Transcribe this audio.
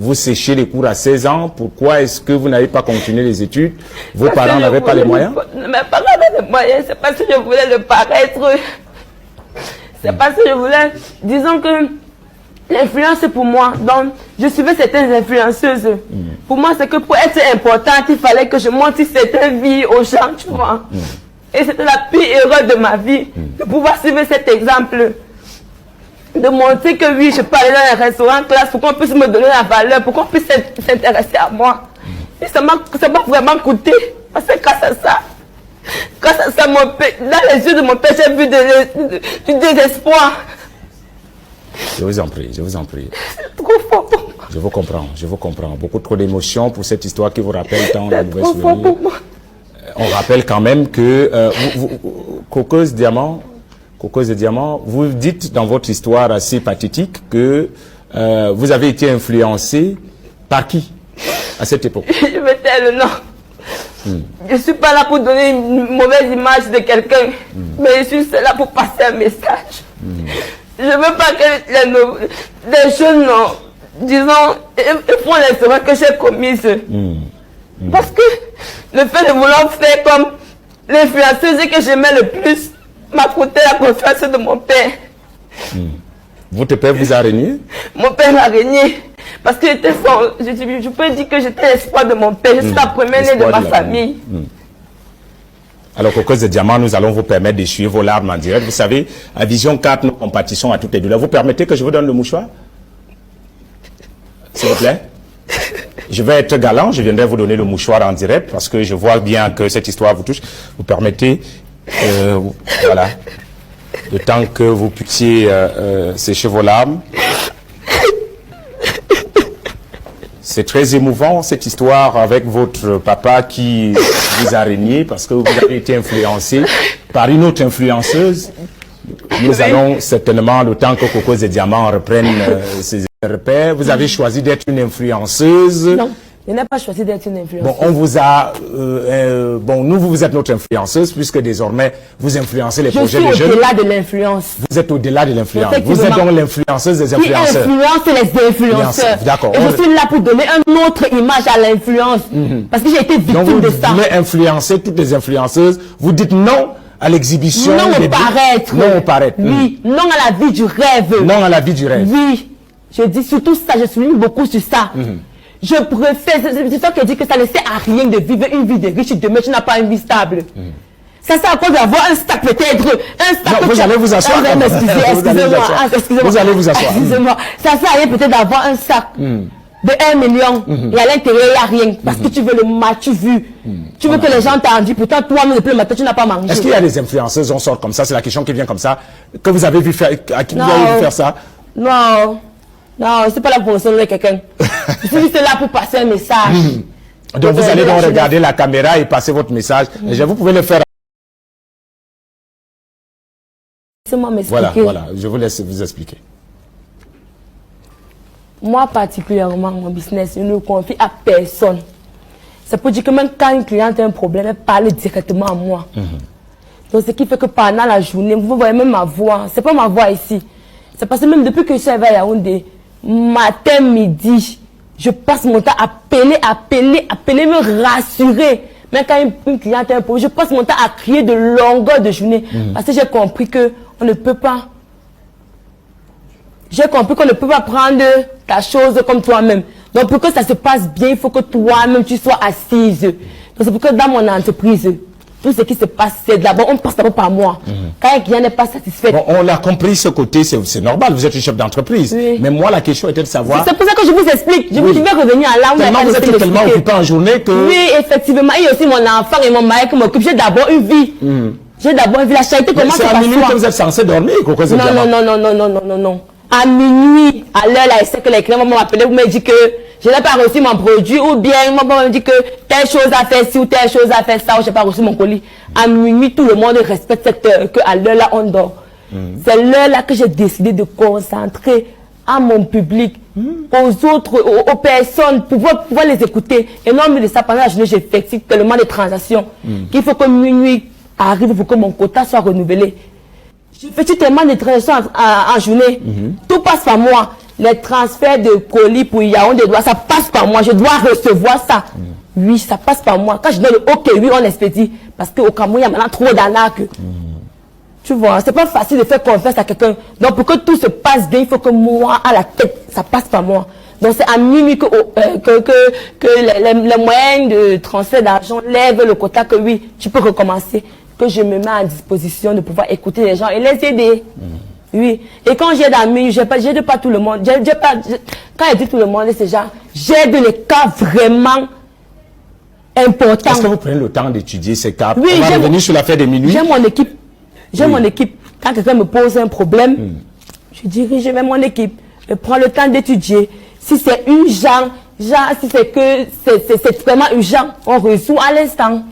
vous séchez les cours à 16 ans. Pourquoi est-ce que vous n'avez pas continué les études? Vos parents n'avaient pas les moyens? Mes parents avaient les moyens, c'est parce que je voulais le paraître. C'est parce que je voulais, disons que l'influence pour moi, donc je suivais certaines influenceuses. Pour moi, c'est que pour être importante, il fallait que je montre certaines vies aux gens, tu vois. Et c'était la pire erreur de ma vie, de pouvoir suivre cet exemple. De montrer que oui, je peux aller dans un restaurant classe pour qu'on puisse me donner la valeur, pour qu'on puisse s'intéresser à moi. Et ça m'a vraiment coûté. Parce que grâce à ça, dans les yeux de mon père, j'ai vu du désespoir. Je vous en prie, je vous en prie. C'est trop fort pour moi. Je vous comprends, je vous comprends. Beaucoup trop d'émotions pour cette histoire qui vous rappelle tant la nouvelle souvenir. C'est trop fort pour moi. On rappelle quand même que Cocosse Diamant, vous dites dans votre histoire assez pathétique que vous avez été influencé par qui à cette époque? Je vais taire le nom. Je ne suis pas là pour donner une mauvaise image de quelqu'un, mais je suis là pour passer un message. Je ne veux pas que les jeunes, disons, font les erreurs que j'ai commises. Parce que le fait de vouloir faire comme l'influenceuse que j'aimais le plus m'a coûté la confiance de mon père. Votre père vous a régné? Mon père m'a régné. Parce que j'étais je peux dire que j'étais l'espoir de mon père. Je suis la première née de ma famille. Alors, Cocosse de Diamant, nous allons vous permettre d'essuyer vos larmes en direct. Vous savez, à Vision 4, nous compatissons à toutes les douleurs. Vous permettez que je vous donne le mouchoir? S'il vous plaît? Je vais être galant, je viendrai vous donner le mouchoir en direct parce que je vois bien que cette histoire vous touche. Vous permettez, voilà, le temps que vous puissiez sécher vos larmes. C'est très émouvant cette histoire avec votre papa qui vous a régné parce que vous avez été influencé par une autre influenceuse. Nous allons certainement, le temps que Cocosse et Diamant reprennent ses repères, vous avez choisi d'être une influenceuse. Non, je n'ai pas choisi d'être une influenceuse. Bon, on vous a... vous êtes notre influenceuse puisque désormais, vous influencez les projets des jeunes. Je suis au-delà de l'influence. Vous êtes au-delà de l'influence. Vous êtes donc l'influenceuse des influenceurs. Qui influence les influenceurs. D'accord. Et je suis là pour donner une autre image à l'influence. Parce que j'ai été victime de ça. Vous voulez influencer toutes les influenceuses. Vous dites non à l'exhibition. Non au paraître. Non au paraître. Oui. Non à la vie du rêve. Non à la vie du rêve. Oui. Je dis surtout ça, je souligne beaucoup sur ça. Je préfère, c'est toi qui dis que ça ne sert à rien de vivre une vie de riche demain, tu n'as pas une vie stable. Ça sert à quoi d'avoir un stack peut-être, un stack. Non, vous allez vous asseoir. Excusez-moi. Vous allez vous asseoir. Excusez-moi. Ça sert à rien peut-être d'avoir un sac de 1 million et à l'intérieur il n'y a rien. Parce que tu veux le match, tu veux que les gens t'en disent, pourtant toi-même depuis le matin tu n'as pas mangé. Est-ce qu'il y a des influenceuses, on sort comme ça, c'est la question qui vient comme ça, que vous avez vu faire, à qui vous avez vu faire ça? Non. Non, je ne suis pas là pour sonner quelqu'un. Je suis juste là pour passer un message. Donc vous allez donc regarder la caméra et passer votre message. Et vous pouvez le faire. Laissez-moi m'expliquer. Voilà, je vous laisse vous expliquer. Moi particulièrement, mon business, je ne le confie à personne. C'est pour dire que même quand une cliente a un problème, elle parle directement à moi. Donc ce qui fait que pendant la journée, vous voyez même ma voix. C'est pas ma voix ici. C'est parce que même depuis que je suis à Yaoundé, matin, midi, je passe mon temps à appeler, me rassurer. Même quand une cliente a un problème, je passe mon temps à crier de longueur de journée. Parce que j'ai compris que on ne peut pas. J'ai compris qu'on ne peut pas prendre ta chose comme toi-même. Donc pour que ça se passe bien, il faut que toi-même tu sois assise. Donc c'est pour que dans mon entreprise, tout ce qui se passe, c'est d'abord, on passe d'abord par moi. Quand un client n'est pas satisfait. Bon, on a compris ce côté, c'est normal, vous êtes une chef d'entreprise. Oui. Mais moi, la question était de savoir... C'est pour ça que je vous explique. Je vais revenir à là où vous êtes tellement occupé en journée que... Oui, effectivement. Il y a aussi mon enfant et mon mari qui m'occupent. J'ai d'abord une vie. J'ai d'abord une vie. La charité commence par soi. C'est à minuit que vous êtes censé dormir, Cocosse de Diamant. Non. À minuit, à l'heure là, c'est que les clients vont m'appeler, vous me dites que je n'ai pas reçu mon produit, ou bien moi me dit que telle chose à faire ci ou telle chose à faire ça, ou je n'ai pas reçu mon colis. À minuit, tout le monde respecte cette heure, qu'à l'heure là, on dort. C'est l'heure là que j'ai décidé de concentrer à mon public, aux autres, aux personnes, pour pouvoir les écouter. Et non, mais de ça, pendant la journée, j'effectue tellement de transactions qu'il faut que minuit arrive pour que mon quota soit renouvelé. Je fais tellement de transactions en journée. Tout passe par moi. les transferts de colis pour Yaoundé, ça passe par moi. Je dois recevoir ça. Oui, ça passe par moi. Quand je donne le OK, oui, on expédie. Parce qu'au Cameroun, il y a maintenant trop d'arnaques. Tu vois, c'est pas facile de faire confiance à quelqu'un. Donc, pour que tout se passe bien, il faut que moi, à la tête, ça passe par moi. Donc, c'est à minuit que les moyens de transfert d'argent lèvent le quota que oui, tu peux recommencer. Que je me mets à disposition de pouvoir écouter les gens et les aider. Oui. Et quand j'aide d'amis, j'aide pas tout le monde. Quand je dis tout le monde, c'est genre, j'aide les cas vraiment importants. Est-ce que vous prenez le temps d'étudier ces cas? Oui, on va revenir sur l'affaire des minuit. J'ai mon équipe. J'ai mon équipe. Quand quelqu'un me pose un problème, je dirige vers mon équipe. Je prends le temps d'étudier. Si c'est urgent, si c'est vraiment urgent, on résout à l'instant.